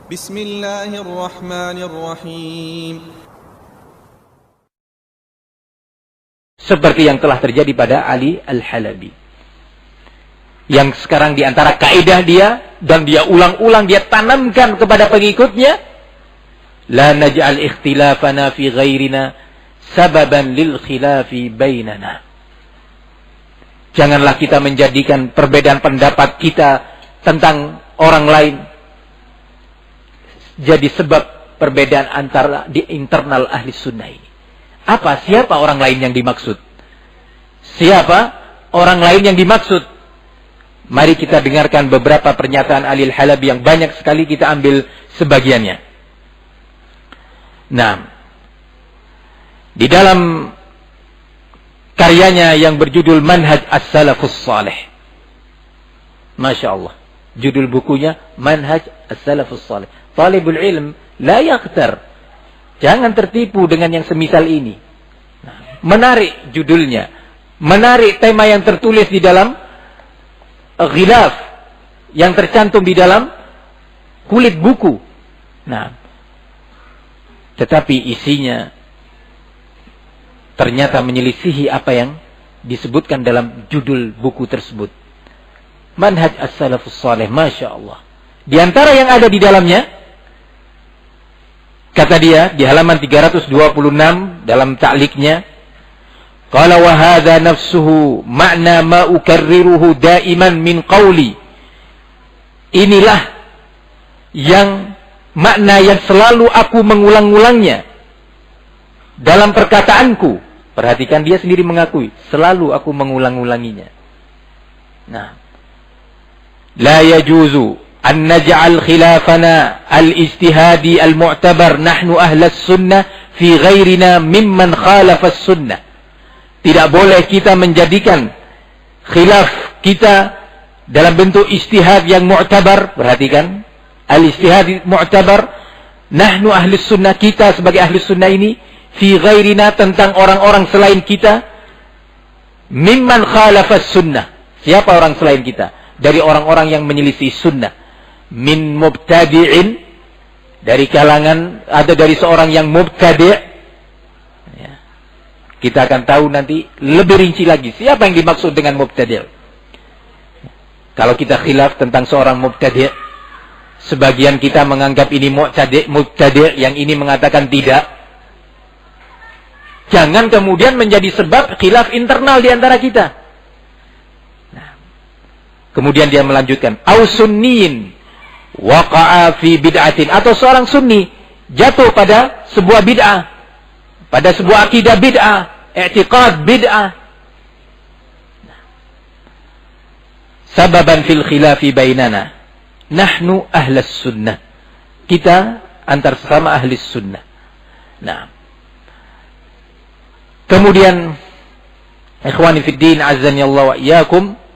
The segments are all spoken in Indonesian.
Bismillahirrahmanirrahim. Seperti yang telah terjadi pada Ali Al-Halabi. Yang sekarang diantara kaidah dia, dan dia ulang-ulang, dia tanamkan kepada pengikutnya, la naj'al ikhtilafana fi ghairina sababan lil khilafi bainana. Janganlah kita menjadikan perbedaan pendapat kita tentang orang lain jadi sebab perbedaan antara di internal ahli sunnah ini. Siapa orang lain yang dimaksud? Siapa orang lain yang dimaksud? Mari kita dengarkan beberapa pernyataan Ali Al-Halabi yang banyak sekali, kita ambil sebagiannya. Nah, di dalam karyanya yang berjudul Manhaj As-Salafus Salih. Masya Allah. Judul bukunya Manhaj As-Salafus Salih. Talibul ilm la yaghtar. Jangan tertipu dengan yang semisal ini. Menarik judulnya. Menarik tema yang tertulis di dalam ghilaf, yang tercantum di dalam kulit buku. Nah, tetapi isinya ternyata menyelisihi apa yang disebutkan dalam judul buku tersebut. Manhaj As-Salafus Salih, Masya Allah. Di antara yang ada di dalamnya, kata dia di halaman 326 dalam ta'liqnya, qala wa hadha nafsuhu ma'na ma ukarriruhu daiman min qawli. Inilah yang makna yang selalu aku mengulang-ulangnya dalam perkataanku. Perhatikan, dia sendiri mengakui, selalu aku mengulang-ulanginya. Nah, la yajuzu an naj'al khilafana al-ijtihadi al-mu'tabar nahnu ahlas sunnah fi ghairina mimman khalafas sunnah. Tidak boleh kita menjadikan khilaf kita dalam bentuk ijtihad yang mu'tabar. Perhatikan, al-ijtihad mu'tabar, nahnu ahlus sunnah, kita sebagai ahlus sunnah ini, fi ghairina, tentang orang-orang selain kita, mimman khalafas sunnah. Siapa orang selain kita? Dari orang-orang yang menyelisih sunnah. Min mubtadi'in, dari kalangan, ada dari seorang yang mubtadi'. Ya. Kita akan tahu nanti lebih rinci lagi siapa yang dimaksud dengan mubtadi'. Kalau kita khilaf tentang seorang mubtadi', sebagian kita menganggap ini mubtadi', yang ini mengatakan tidak. Jangan kemudian menjadi sebab khilaf internal di antara kita. Nah, kemudian dia melanjutkan, au sunniyin waqa'a fi bid'atin, atau seorang sunni jatuh pada sebuah bid'ah, pada sebuah akidah bid'ah, i'tiqad bid'ah. Sababan fil khilafi bainana nahnu ahlas sunnah. Kita antar sesama ahli sunnah. Nah, kemudian ikhwani fiddin azzani Allah wa iyyakum,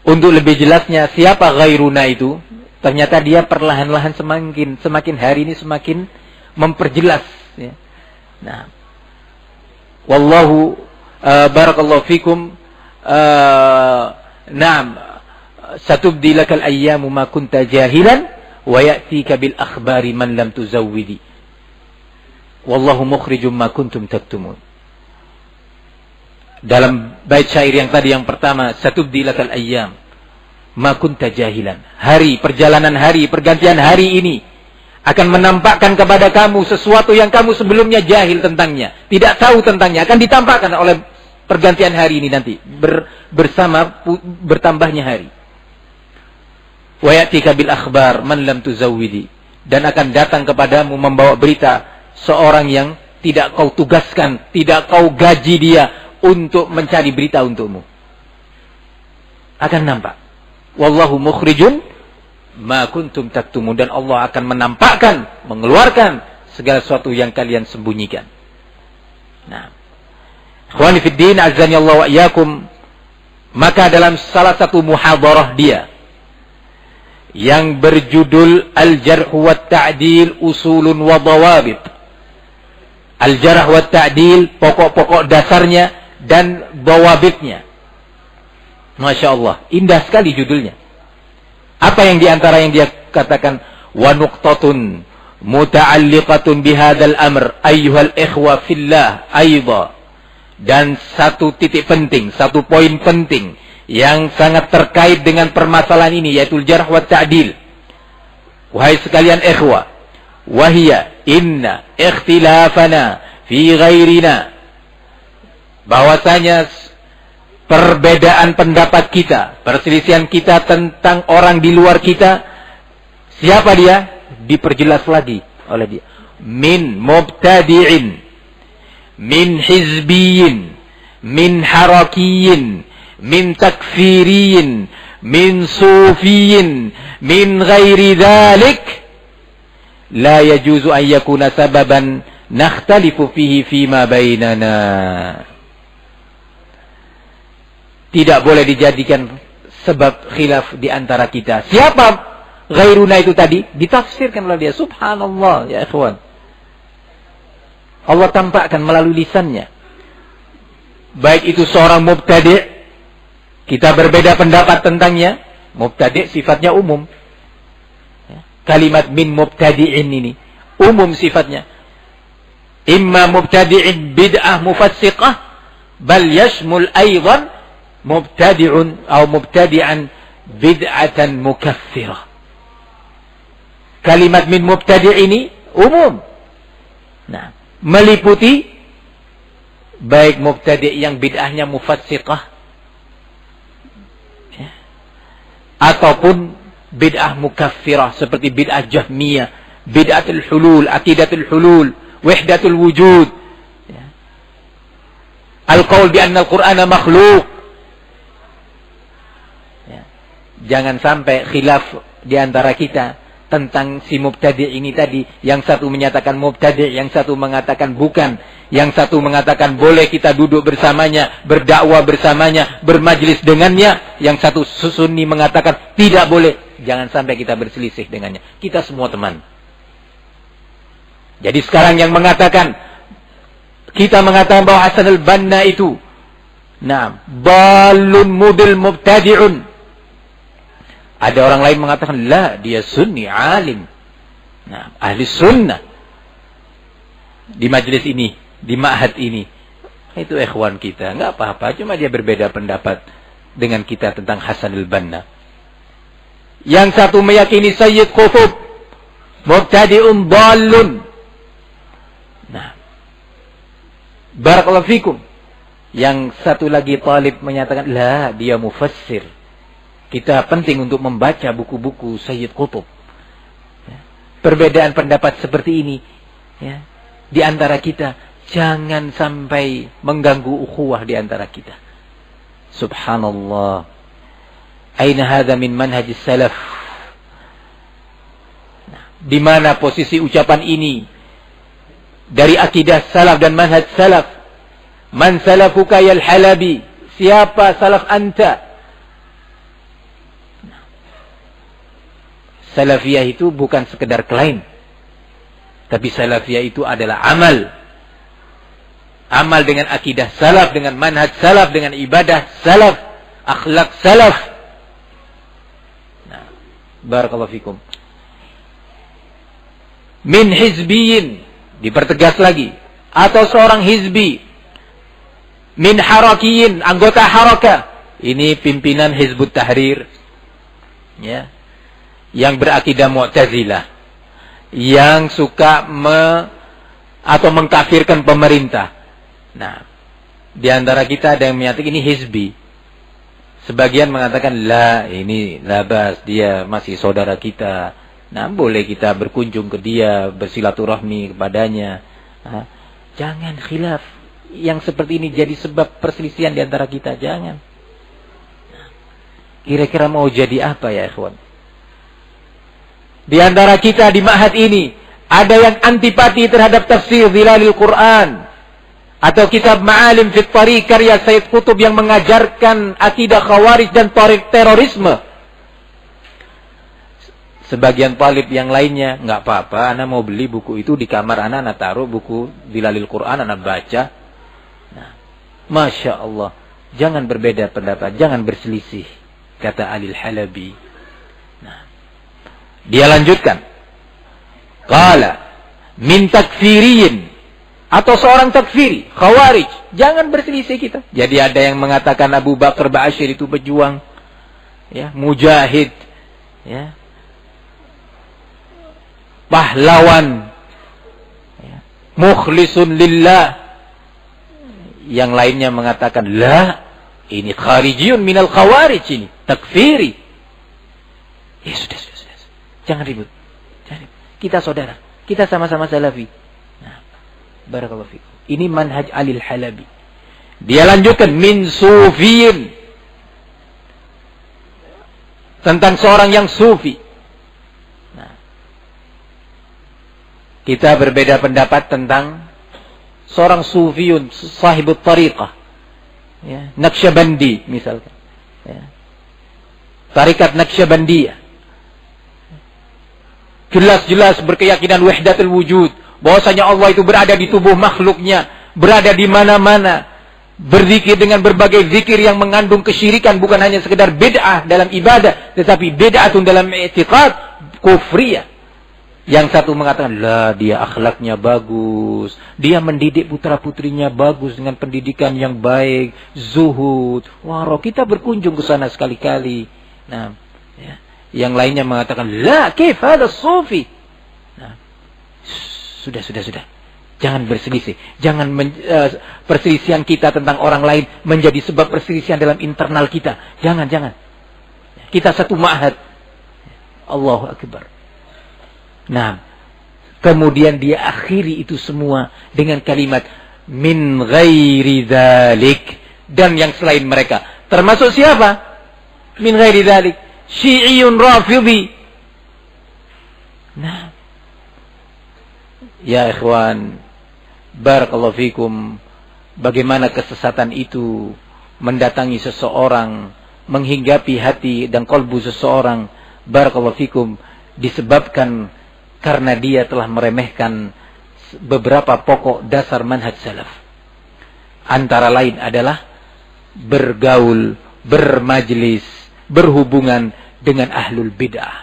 untuk lebih jelasnya siapa ghairuna itu, ternyata dia perlahan-lahan semakin hari ini semakin memperjelas. Ya. Nah, wallahu barakallahu fikum. Naam, satubdi lakal ayyamu ma kunta jahilan wa ya'tika bil akhbari man lam tuzawwidi. Wallahu mukhrijum ma kuntum taktumun. Dalam bait syair yang tadi yang pertama, satubdi lakal ayyam ma kunta jahilan. Hari, perjalanan hari, pergantian hari ini akan menampakkan kepada kamu sesuatu yang kamu sebelumnya jahil tentangnya, tidak tahu tentangnya, akan ditampakkan oleh pergantian hari ini nanti, bersama bertambahnya hari. Wa ya'tika bil akhbar man lam tuzawwidi, dan akan datang kepadamu membawa berita seorang yang tidak kau tugaskan, tidak kau gaji dia untuk mencari berita untukmu. Akan nampak. Wallahu mukhrijun ma kuntum taktumun, dan Allah akan menampakkan, mengeluarkan segala sesuatu yang kalian sembunyikan. Nah, ikhwani fiddin azzani Allah wa iyyakum, maka dalam salah satu muhadarah dia yang berjudul Al-Jarh wa Ta'dil Usulun wa Dawabit, Al-Jarh wa Ta'dil, pokok-pokok dasarnya dan dawabitnya. Masya Allah, indah sekali judulnya. Apa yang diantara yang dia katakan wa nuqtatun muta'alliqatun bihadzal amr ayyuhal ikhwa fillah aidha. Dan satu titik penting, satu poin penting yang sangat terkait dengan permasalahan ini, yaitu jarh wa ta'dil. Wahai sekalian ikhwah, wahia inna ikhtilafana fi ghairina, bahwasanya perbedaan pendapat kita, perselisihan kita tentang orang di luar kita, siapa dia? Diperjelas lagi oleh dia. Min mubtadi'in, min hizbiyin, min harakiyin, min takfiriyin, min sufiyin, min ghairi dhalik, la yajuzu an yakuna sababan nakhtalifu fihi fima bainana. Tidak boleh dijadikan sebab khilaf di antara kita. Siapa ghairuna itu tadi? Ditafsirkan oleh dia. Subhanallah ya ikhwan. Allah tampakkan melalui lisannya. Baik itu seorang mubtadi', kita berbeda pendapat tentangnya. Mubtadi' sifatnya umum. Kalimat min mubtadi'in ini umum sifatnya. Imma mubtadi'in bid'ah mufassiqah, bal yashmul aydan mubtadi'un atau mubtadi'an bid'atan mukaffirah. Kalimat min mubtadi' ini umum. Nah, meliputi baik mubtadi' yang bid'ahnya mufassiqah ya, ataupun bid'ah mukaffirah seperti bid'ah Jahmiyah, bid'atul hulul, aqidatul hulul, wahdatul wujud ya. Al-qaul bi anna al-Qur'ana makhluq ya. Jangan sampai khilaf di antara kita tentang si mubtadi' ini tadi. Yang satu menyatakan mubtadi', yang satu mengatakan bukan. Yang satu mengatakan boleh kita duduk bersamanya, berdakwah bersamanya, bermajlis dengannya. Yang satu Sunni mengatakan tidak boleh. Jangan sampai kita berselisih dengannya. Kita semua teman. Jadi sekarang yang mengatakan, kita mengatakan bahwa Hasan al-Banna itu balun mudil mubtadi'un. Ada orang lain mengatakan, la, dia sunni, alim. Ahli sunnah. Di majlis ini, di ma'had ini. Itu ikhwan kita. Enggak apa-apa, cuma dia berbeda pendapat dengan kita tentang Hasan al-Banna. Yang satu meyakini Sayyid Qutb, mubtadi'un dhalun. Barakallahu fikum. Yang satu lagi talib menyatakan, la, dia mufassir. Kita penting untuk membaca buku-buku Sayyid Qutb. Ya. Perbedaan pendapat seperti ini ya, di antara kita, jangan sampai mengganggu ukhuwah di antara kita. Subhanallah. Aina hadza min manhajis salaf? Di mana posisi ucapan ini dari akidah salaf dan manhaj salaf? Man salafuka yal Halabi? Siapa salaf anta? Salafiyah itu bukan sekedar klaim, tapi salafiyah itu adalah amal. Amal dengan akidah salaf, dengan manhaj salaf, dengan ibadah salaf, akhlak salaf. Barakallahu fikum. Min hizbiyin, dipertegas lagi, atau seorang hizbi. Min harakiyin, anggota harakah. Ini pimpinan Hizbut Tahrir. Ya. Yang berakidah Mu'tazilah, yang suka atau mengkafirkan pemerintah. Nah, di antara kita ada yang menyatakan ini hizbi. Sebagian mengatakan, la, ini labas, dia masih saudara kita. Nah, boleh kita berkunjung ke dia, bersilaturahmi kepadanya. Nah, jangan khilaf yang seperti ini jadi sebab perselisihan di antara kita. Jangan. Kira-kira mau jadi apa ya ikhwan? Di antara kita di ma'had ini ada yang antipati terhadap tafsir Zilalil Quran atau kitab Ma'alim fit Thariq karya Sayyid Qutb yang mengajarkan akidah khawarij dan terorisme. Sebagian talib yang lainnya, enggak apa-apa, ana mau beli buku itu di kamar ana taruh buku Zilalil Quran, ana baca. Nah, Masya Allah, jangan berbeda pendapat, jangan berselisih, kata Alil Halabi. Dia lanjutkan. Qala min takfiriyin, atau seorang takfiri, khawarij. Jangan berselisih kita. Jadi ada yang mengatakan Abu Bakar Ba'asyir itu pejuang, ya, mujahid, ya, pahlawan, ya, mukhlisun lillah. Yang lainnya mengatakan, la, ini kharijiyun minal khawarij, ini takfiri. Ya sudah. Jangan ribut. Kita saudara. Kita sama-sama salafi. Nah, barakallahu fikum. Ini manhaj Alil Halabi. Dia lanjutkan min sufiyin. Tentang seorang yang sufi. Nah, kita berbeda pendapat tentang seorang sufiyun, sahibut tariqah. Ya, Naqsyabandi misalkan. Ya. Tarikat Naqsyabandiyah. Jelas-jelas berkeyakinan wahdatul wujud, bahwasanya Allah itu berada di tubuh makhluknya, berada di mana-mana, berzikir dengan berbagai zikir yang mengandung kesyirikan, bukan hanya sekedar bid'ah dalam ibadah, tetapi bid'atun dalam i'tiqad, kufriyah. Yang satu mengatakan, lah, dia akhlaknya bagus, dia mendidik putra-putrinya bagus dengan pendidikan yang baik, zuhud. Wah, kita berkunjung ke sana sekali-kali. Nah, ya. Yang lainnya mengatakan, la, kif hada sufi. Nah, sudah. Jangan berselisih. Jangan perselisihan kita tentang orang lain menjadi sebab perselisihan dalam internal kita. Jangan. Kita satu ma'had. Allahu Akbar. Nah, kemudian dia akhiri itu semua dengan kalimat min ghairi dzalik, dan yang selain mereka. Termasuk siapa? Min ghairi dzalik. Syi'iyun Rafidhi. Nah, ya ikhwan, barakallahu fikum, bagaimana kesesatan itu mendatangi seseorang, menghinggapi hati dan kalbu seseorang, barakallahu fikum, disebabkan karena dia telah meremehkan beberapa pokok dasar manhaj salaf. Antara lain adalah bergaul, bermajlis, berhubungan dengan ahlul bid'ah.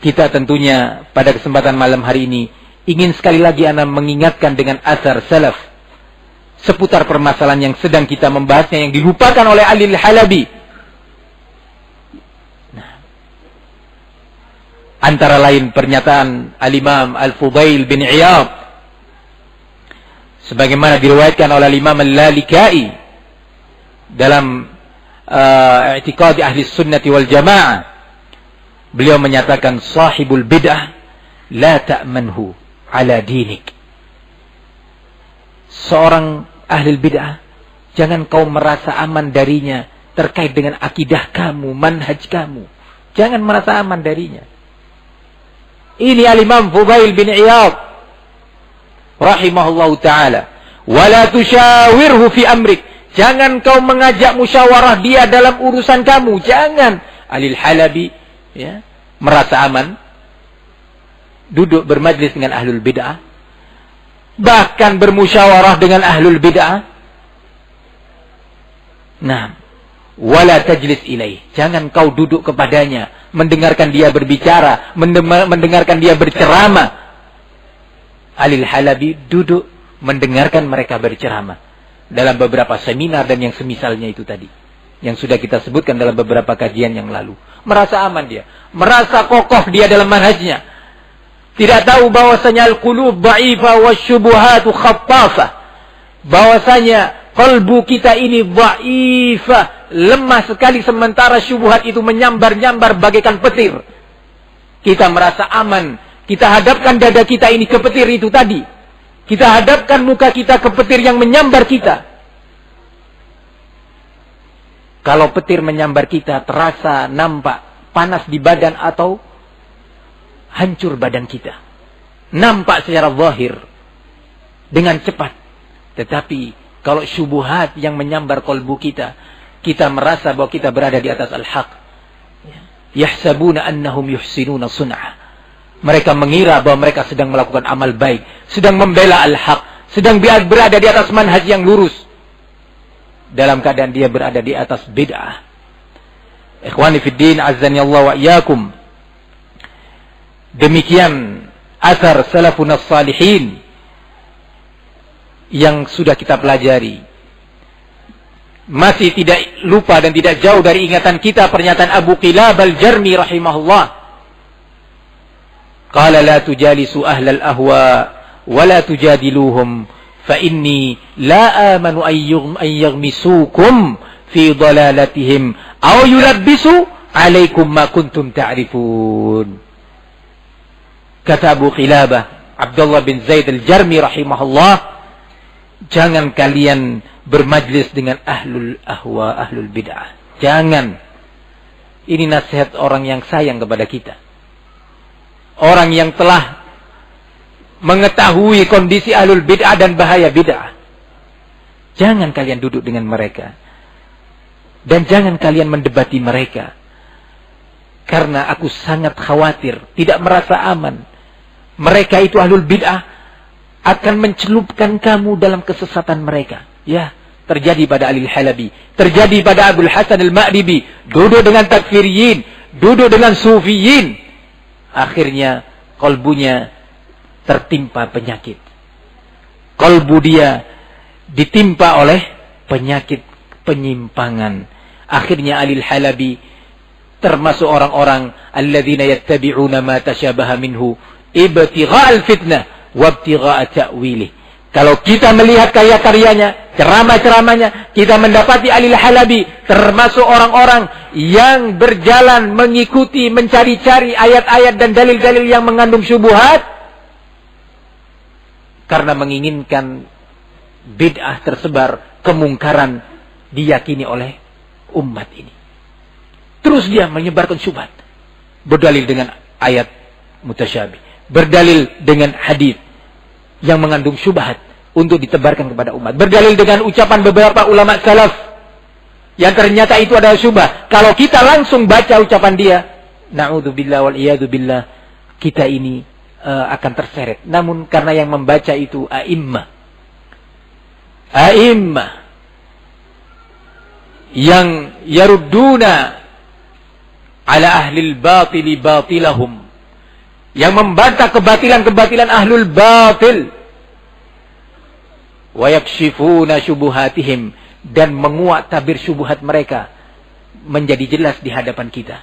Kita tentunya pada kesempatan malam hari ini ingin sekali lagi ana mengingatkan dengan asar salaf seputar permasalahan yang sedang kita membahasnya, yang dilupakan oleh Alil Halabi. Nah, antara lain pernyataan Al-Imam Al-Fudail bin Iyad, sebagaimana diriwayatkan oleh Imam Al-Lalikai dalam i'tiqad ahli sunnati wal jamaah. Beliau menyatakan, sahibul bid'ah la ta'manhu ala dinik. Seorang ahli bid'ah, jangan kau merasa aman darinya terkait dengan akidah kamu, manhaj kamu. Jangan merasa aman darinya. Ini Al-Imam Fudail bin Iyad rahimahullahu ta'ala. Wala tusyawirhu fi amrik. Jangan kau mengajak musyawarah dia dalam urusan kamu. Jangan. Alil Halabi, ya, merasa aman duduk bermajlis dengan ahlul bid'ah, bahkan bermusyawarah dengan ahlul bid'ah. Nah, wala tajlis ilaih. Jangan kau duduk kepadanya, mendengarkan dia berbicara, mendengarkan dia berceramah. Alil Halabi duduk mendengarkan mereka berceramah dalam beberapa seminar dan yang semisalnya itu tadi, yang sudah kita sebutkan dalam beberapa kajian yang lalu. Merasa aman dia, merasa kokoh dia dalam manhajnya. Tidak tahu bahwasanya al-qulub dha'ifa wasyubuhatu khattafah. Bahwasanya kalbu kita ini dha'ifa, lemah sekali, sementara syubhat itu menyambar-nyambar bagaikan petir. Kita merasa aman, kita hadapkan dada kita ini ke petir itu tadi. Kita hadapkan muka kita ke petir yang menyambar kita. Kalau petir menyambar kita, terasa, nampak panas di badan atau hancur badan kita. Nampak secara zahir dengan cepat. Tetapi kalau syubuhat yang menyambar kalbu kita, kita merasa bahwa kita berada di atas al-haq. Yahsabuna annahum yuhsinuna sun'ah. Mereka mengira bahwa mereka sedang melakukan amal baik, sedang membela al-haq, sedang berada di atas manhaj yang lurus, dalam keadaan dia berada di atas bid'ah. Ikhwani fid din, azzani Allah wa iyyakum. Demikian asar salafun as-salihin yang sudah kita pelajari. Masih tidak lupa dan tidak jauh dari ingatan kita pernyataan Abu Qilab al-Jarmi rahimahullah. Qala la tujalisu ahlal ahwa wa la tujadiluhum fa inni la amanu an yaghmisukum fi dalalatihim aw yulabbisu alaikum ma kuntum ta'rifun. Kata Abu Qilabah Abdullah bin Zaid al-Jarmi rahimahullah, jangan kalian bermajlis dengan ahlul ahwa, ahlul bid'ah. Jangan. Ini nasihat orang yang sayang kepada kita. Orang yang telah mengetahui kondisi ahlul bid'ah dan bahaya bid'ah. Jangan kalian duduk dengan mereka. Dan jangan kalian mendebati mereka. Karena aku sangat khawatir, tidak merasa aman. Mereka itu ahlul bid'ah akan mencelupkan kamu dalam kesesatan mereka. Ya, terjadi pada Ali al-Halabi, terjadi pada Abdul Hasan al-Ma'ribi, duduk dengan takfiriyin, duduk dengan sufiyin. Akhirnya kalbunya tertimpa penyakit. Kalbu dia ditimpa oleh penyakit penyimpangan. Akhirnya Ali al-Halabi termasuk orang-orang alladzina yattabi'una ma tasyabaha minhu ibtigha'al fitnah wa ibtigha'a ta'wilih. Kalau kita melihat karya-karyanya, ceramah-ceramahnya, kita mendapati Ali al-Halabi termasuk orang-orang yang berjalan mengikuti, mencari-cari ayat-ayat dan dalil-dalil yang mengandung syubhat karena menginginkan bid'ah tersebar, kemungkaran diyakini oleh umat ini. Terus dia menyebarkan syubhat, berdalil dengan ayat mutasyabih, berdalil dengan hadis yang mengandung syubhat untuk ditebarkan kepada umat, berdalil dengan ucapan beberapa ulama salaf yang ternyata itu adalah syubhat. Kalau kita langsung baca ucapan dia, na'udzubillah wal iyadu billah, kita ini akan terseret. Namun karena yang membaca itu a'immah yang yarudduna ala ahlil batili batilahum, yang membantah kebatilan-kebatilan ahlul batil, wa yakshifuna syubuhatihim, dan menguak tabir syubhat mereka menjadi jelas di hadapan kita.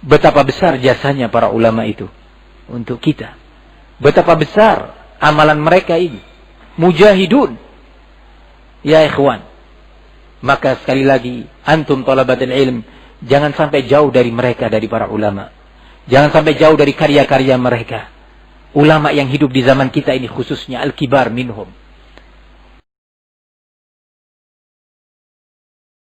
Betapa besar jasanya para ulama itu untuk kita. Betapa besar amalan mereka ini. Mujahidun. Ya ikhwan. Maka sekali lagi, antum talabatul ilm, jangan sampai jauh dari mereka, dari para ulama. Jangan sampai jauh dari karya-karya mereka. Ulama yang hidup di zaman kita ini khususnya, al-kibar minhum.